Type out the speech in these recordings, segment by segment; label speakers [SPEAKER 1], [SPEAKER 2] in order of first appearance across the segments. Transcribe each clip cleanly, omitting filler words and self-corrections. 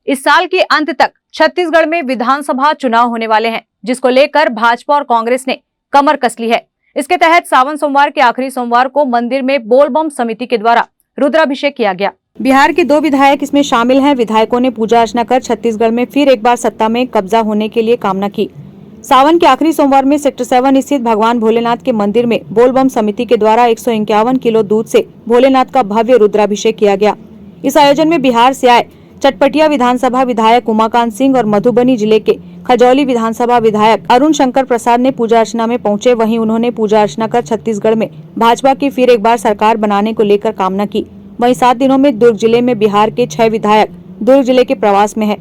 [SPEAKER 1] इस साल के अंत तक छत्तीसगढ़ में विधानसभा चुनाव होने वाले हैं, जिसको लेकर भाजपा और कांग्रेस ने कमर कस ली है। इसके तहत सावन सोमवार के आखिरी सोमवार को मंदिर में बोलबम समिति के द्वारा रुद्राभिषेक किया गया। बिहार के 2 विधायक इसमें शामिल हैं। विधायकों ने पूजा अर्चना कर छत्तीसगढ़ में फिर एक बार सत्ता में कब्जा होने के लिए कामना की। सावन के आखिरी सोमवार में सेक्टर 7 स्थित भगवान भोलेनाथ के मंदिर में बोलबम समिति के द्वारा 151 किलो दूध से भोलेनाथ का भव्य रुद्राभिषेक किया गया। इस आयोजन में बिहार से आए चटपटिया विधानसभा विधायक उमाकांत सिंह और मधुबनी जिले के खजौली विधानसभा विधायक अरुण शंकर प्रसाद ने पूजा अर्चना में पहुंचे। वहीं उन्होंने पूजा अर्चना कर छत्तीसगढ़ में भाजपा की फिर एक बार सरकार बनाने को लेकर कामना की। वहीं 7 दिनों में दुर्ग जिले में बिहार के 6 विधायक दुर्ग जिले के प्रवास में है।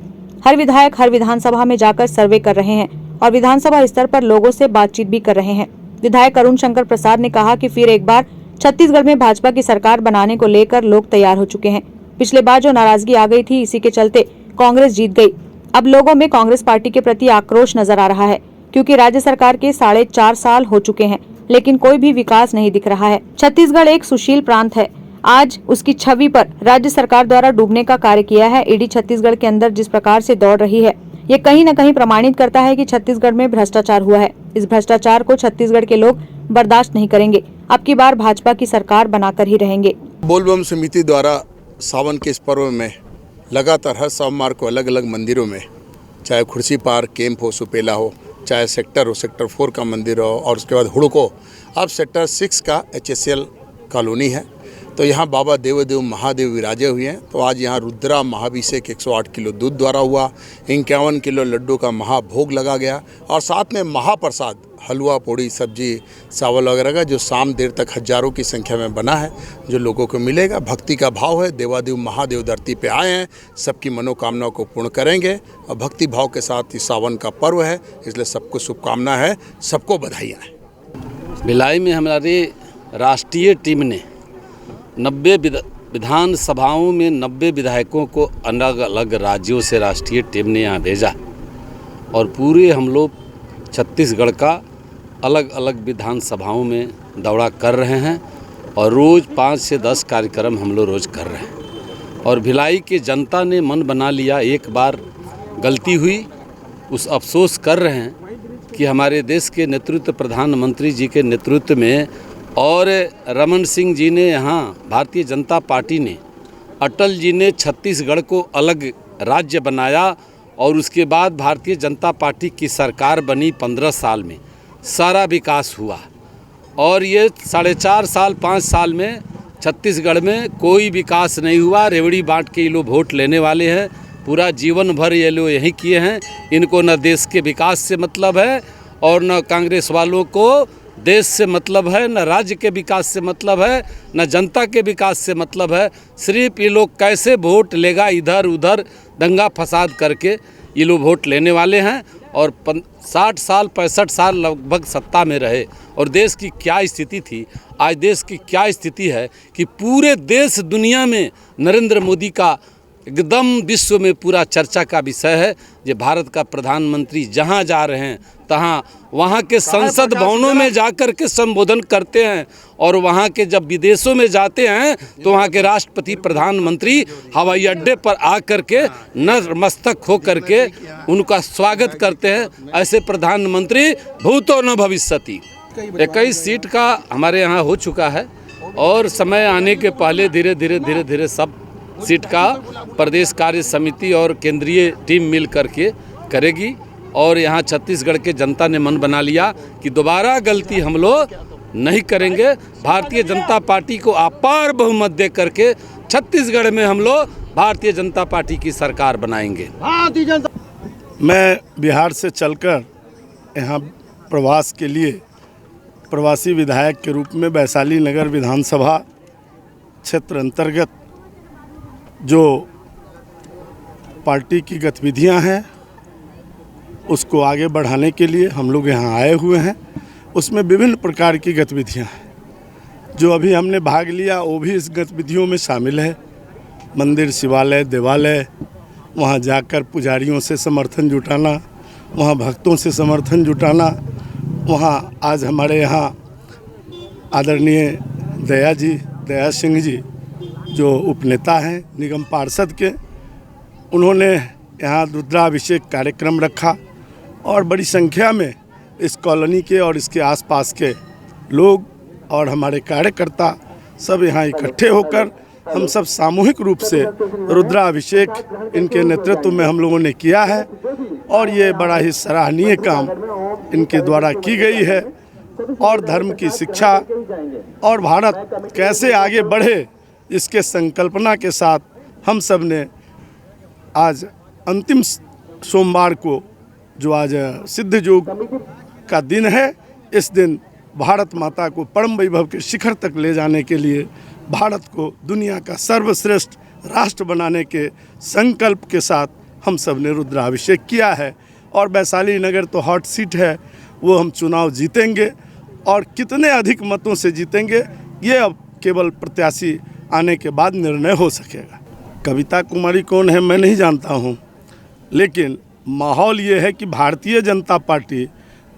[SPEAKER 1] हर विधायक हर विधानसभा में जाकर सर्वे कर रहे हैं और विधानसभा स्तर पर लोगों से बातचीत भी कर रहे हैं। विधायक अरुण शंकर प्रसाद ने कहा कि फिर एक बार छत्तीसगढ़ में भाजपा की सरकार बनाने को लेकर लोग तैयार हो चुके हैं। पिछले बार जो नाराजगी आ गई थी, इसी के चलते कांग्रेस जीत गई। अब लोगों में कांग्रेस पार्टी के प्रति आक्रोश नजर आ रहा है, क्योंकि राज्य सरकार के 4.5 साल हो चुके हैं, लेकिन कोई भी विकास नहीं दिख रहा है। छत्तीसगढ़ एक सुशील प्रांत है। आज उसकी छवि पर राज्य सरकार द्वारा डूबने का कार्य किया है। ईडी छत्तीसगढ़ के अंदर जिस प्रकार से दौड़ रही है, ये कहीं न कहीं प्रमाणित करता है कि छत्तीसगढ़ में भ्रष्टाचार हुआ है। इस भ्रष्टाचार को छत्तीसगढ़ के लोग बर्दाश्त नहीं करेंगे। अब की बार भाजपा की सरकार बनाकर ही रहेंगे।
[SPEAKER 2] बोलबम समिति द्वारा सावन के इस पर्व में लगातार हर सोमवार को अलग अलग मंदिरों में, चाहे खुर्सी पार कैंप हो, सुपेला हो, चाहे सेक्टर हो, सेक्टर 4 का मंदिर हो, और उसके बाद हुड़को, अब सेक्टर 6 का HSL कॉलोनी है। तो यहाँ बाबा देवदेव महादेव विराजे हुए हैं। तो आज यहाँ रुद्रा महाभिषेक 108 किलो दूध द्वारा हुआ, 51 किलो लड्डू का महाभोग लगा गया, और साथ में महाप्रसाद हलवा, पूड़ी, सब्जी, चावल वगैरह का जो शाम देर तक हजारों की संख्या में बना है, जो लोगों को मिलेगा। भक्ति का भाव है, देवादेव महादेव धरती पे आए हैं, सबकी मनोकामनाओं को पूर्ण करेंगे, और भक्ति भाव के साथ इस सावन का पर्व है, इसलिए सबको शुभकामना है, सबको बधाइयाँ हैं।
[SPEAKER 3] भिलाई में हमारी राष्ट्रीय टीम ने 90 विधानसभाओं में 90 विधायकों को अलग अलग राज्यों से राष्ट्रीय टीम ने यहाँ भेजा, और पूरे हम लोग छत्तीसगढ़ का अलग अलग विधानसभाओं में दौरा कर रहे हैं, और रोज़ 5 से 10 कार्यक्रम हम लोग रोज़ कर रहे हैं। और भिलाई की जनता ने मन बना लिया, एक बार गलती हुई, उस अफसोस कर रहे हैं कि हमारे देश के नेतृत्व, प्रधानमंत्री जी के नेतृत्व में, और रमन सिंह जी ने, यहाँ भारतीय जनता पार्टी ने, अटल जी ने छत्तीसगढ़ को अलग राज्य बनाया, और उसके बाद भारतीय जनता पार्टी की सरकार बनी। 15 साल में सारा विकास हुआ, और ये 4.5 साल 5 साल में छत्तीसगढ़ में कोई विकास नहीं हुआ। रेवड़ी बांट के ये लोग वोट लेने वाले हैं, पूरा जीवन भर ये लोग यही किए हैं। इनको न देश के विकास से मतलब है, और न कांग्रेस वालों को देश से मतलब है, न राज्य के विकास से मतलब है, न जनता के विकास से मतलब है। सिर्फ ये लोग कैसे वोट लेगा, इधर उधर दंगा फसाद करके ये लोग वोट लेने वाले हैं। और 60 साल 65 साल लगभग सत्ता में रहे, और देश की क्या स्थिति थी, आज देश की क्या स्थिति है कि पूरे देश दुनिया में नरेंद्र मोदी का एकदम विश्व में पूरा चर्चा का विषय है। जो भारत का प्रधानमंत्री जहाँ जा रहे हैं तहाँ वहाँ के संसद भवनों में जाकर के संबोधन करते हैं, और वहाँ के जब विदेशों में जाते हैं तो वहाँ के राष्ट्रपति, प्रधानमंत्री हवाई अड्डे पर आकर के नतमस्तक हो करके उनका स्वागत करते हैं। ऐसे प्रधानमंत्री भूतो न भविष्यति। 21 सीट का हमारे यहाँ हो चुका है, और समय आने के पहले धीरे धीरे सब सीट का प्रदेश कार्य समिति और केंद्रीय टीम मिल करके करेगी। और यहाँ छत्तीसगढ़ के जनता ने मन बना लिया कि दोबारा गलती हम लोग नहीं करेंगे। भारतीय जनता पार्टी को अपार बहुमत दे करके छत्तीसगढ़ में हम लोग भारतीय जनता पार्टी की सरकार बनाएंगे।
[SPEAKER 4] मैं बिहार से चलकर यहाँ प्रवास के लिए प्रवासी विधायक के रूप में वैशाली नगर विधानसभा क्षेत्र अंतर्गत जो पार्टी की गतिविधियां हैं उसको आगे बढ़ाने के लिए हम लोग यहाँ आए हुए हैं। उसमें विभिन्न प्रकार की गतिविधियां हैं जो अभी हमने भाग लिया, वो भी इस गतिविधियों में शामिल है। मंदिर, शिवालय, देवालय, वहाँ जाकर पुजारियों से समर्थन जुटाना, वहाँ भक्तों से समर्थन जुटाना। वहाँ आज हमारे यहाँ आदरणीय दया सिंह जी जो उपनेता हैं निगम पार्षद के, उन्होंने यहाँ रुद्राभिषेक कार्यक्रम रखा और बड़ी संख्या में इस कॉलोनी के और इसके आसपास के लोग और हमारे कार्यकर्ता सब यहाँ इकट्ठे होकर हम सब सामूहिक रूप से रुद्राभिषेक इनके नेतृत्व में हम लोगों ने किया है और ये बड़ा ही सराहनीय काम इनके द्वारा की गई है। और धर्म की शिक्षा और भारत कैसे आगे बढ़े इसके संकल्पना के साथ हम सब ने आज अंतिम सोमवार को, जो आज सिद्ध योग का दिन है, इस दिन भारत माता को परम वैभव के शिखर तक ले जाने के लिए, भारत को दुनिया का सर्वश्रेष्ठ राष्ट्र बनाने के संकल्प के साथ हम सब ने रुद्राभिषेक किया है। और वैशाली नगर तो हॉट सीट है, वो हम चुनाव जीतेंगे और कितने अधिक मतों से जीतेंगे ये अब केवल प्रत्याशी आने के बाद निर्णय हो सकेगा। कविता कुमारी कौन है मैं नहीं जानता हूँ, लेकिन माहौल ये है कि भारतीय जनता पार्टी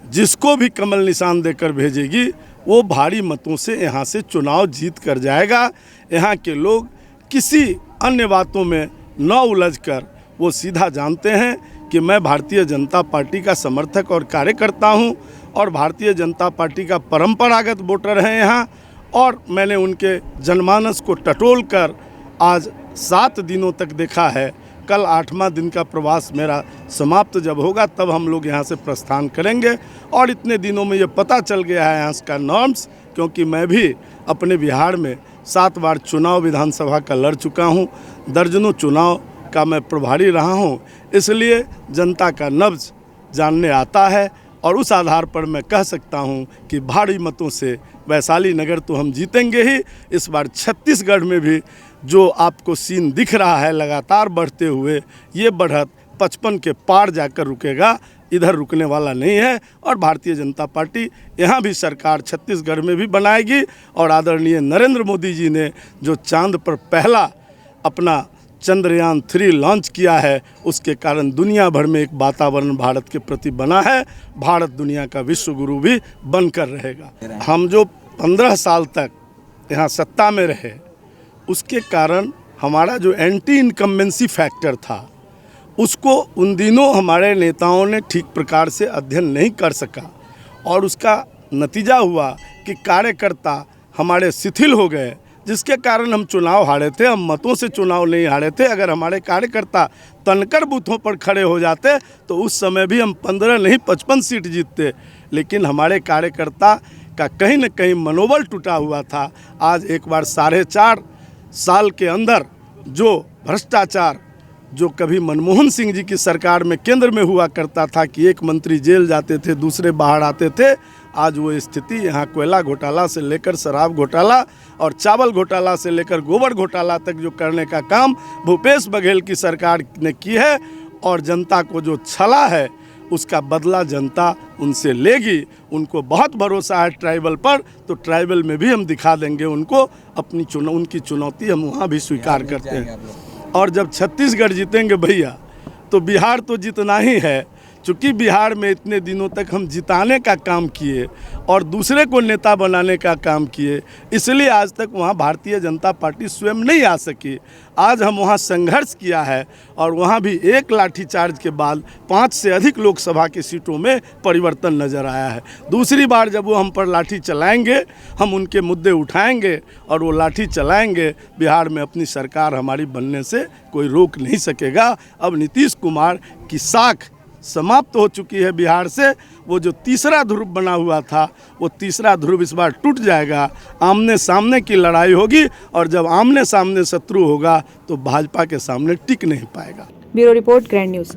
[SPEAKER 4] जिसको भी कमल निशान देकर भेजेगी वो भारी मतों से यहाँ से चुनाव जीत कर जाएगा। यहाँ के लोग किसी अन्य बातों में न उलझकर वो सीधा जानते हैं कि मैं भारतीय जनता पार्टी का समर्थक और कार्यकर्ता हूँ और भारतीय जनता पार्टी का परंपरागत वोटर हैं यहाँ। और मैंने उनके जनमानस को टटोल कर आज 7 दिनों तक देखा है। कल 8वां दिन का प्रवास मेरा समाप्त जब होगा तब हम लोग यहाँ से प्रस्थान करेंगे। और इतने दिनों में ये पता चल गया है यहाँ का नॉर्म्स, क्योंकि मैं भी अपने बिहार में 7 बार चुनाव विधानसभा का लड़ चुका हूँ, दर्जनों चुनाव का मैं प्रभारी रहा हूँ, इसलिए जनता का नब्ज जानने आता है। और उस आधार पर मैं कह सकता हूँ कि भारी मतों से वैशाली नगर तो हम जीतेंगे ही। इस बार छत्तीसगढ़ में भी जो आपको सीन दिख रहा है लगातार बढ़ते हुए, ये बढ़त 55 के पार जाकर रुकेगा, इधर रुकने वाला नहीं है। और भारतीय जनता पार्टी यहाँ भी सरकार छत्तीसगढ़ में भी बनाएगी। और आदरणीय नरेंद्र मोदी जी ने जो चांद पर पहला अपना चंद्रयान 3 लॉन्च किया है, उसके कारण दुनिया भर में एक वातावरण भारत के प्रति बना है। भारत दुनिया का विश्व गुरु भी बनकर रहेगा। हम जो 15 साल तक यहाँ सत्ता में रहे, उसके कारण हमारा जो एंटी इनकम्बेंसी फैक्टर था, उसको उन दिनों हमारे नेताओं ने ठीक प्रकार से अध्ययन नहीं कर सका और उसका नतीजा हुआ कि कार्यकर्ता हमारे शिथिल हो गए, जिसके कारण हम चुनाव हारे थे। हम मतों से चुनाव नहीं हारे थे। अगर हमारे कार्यकर्ता तनकर बूथों पर खड़े हो जाते तो उस समय भी हम 15 नहीं 55 सीट जीतते। लेकिन हमारे कार्यकर्ता का कहीं न कहीं मनोबल टूटा हुआ था। आज एक बार 4.5 साल के अंदर जो भ्रष्टाचार जो कभी मनमोहन सिंह जी की सरकार में केंद्र में हुआ करता था कि एक मंत्री जेल जाते थे, दूसरे बाहर आते थे, आज वो स्थिति यहाँ कोयला घोटाला से लेकर शराब घोटाला और चावल घोटाला से लेकर गोबर घोटाला तक जो करने का काम भूपेश बघेल की सरकार ने की है। और जनता को जो छला है उसका बदला जनता उनसे लेगी। उनको बहुत भरोसा है ट्राइबल पर, तो ट्राइबल में भी हम दिखा देंगे उनको अपनी उनकी चुनौती हम वहाँ भी स्वीकार करते हैं। और जब छत्तीसगढ़ जीतेंगे भैया तो बिहार तो जितना ही है। चूँकि बिहार में इतने दिनों तक हम जिताने का काम किए और दूसरे को नेता बनाने का काम किए, इसलिए आज तक वहाँ भारतीय जनता पार्टी स्वयं नहीं आ सकी। आज हम वहाँ संघर्ष किया है और वहाँ भी एक लाठीचार्ज के बाद 5 से अधिक लोकसभा की सीटों में परिवर्तन नज़र आया है। दूसरी बार जब वो हम पर लाठी चलाएंगे, हम उनके मुद्दे उठाएंगे और वो लाठी चलाएंगे, बिहार में अपनी सरकार हमारी बनने से कोई रोक नहीं सकेगा। अब नीतीश कुमार की साख समाप्त हो चुकी है बिहार से। वो जो तीसरा ध्रुव बना हुआ था, वो तीसरा ध्रुव इस बार टूट जाएगा। आमने सामने की लड़ाई होगी और जब आमने सामने शत्रु होगा तो भाजपा के सामने टिक नहीं पाएगा।
[SPEAKER 1] Bureau report, grand news.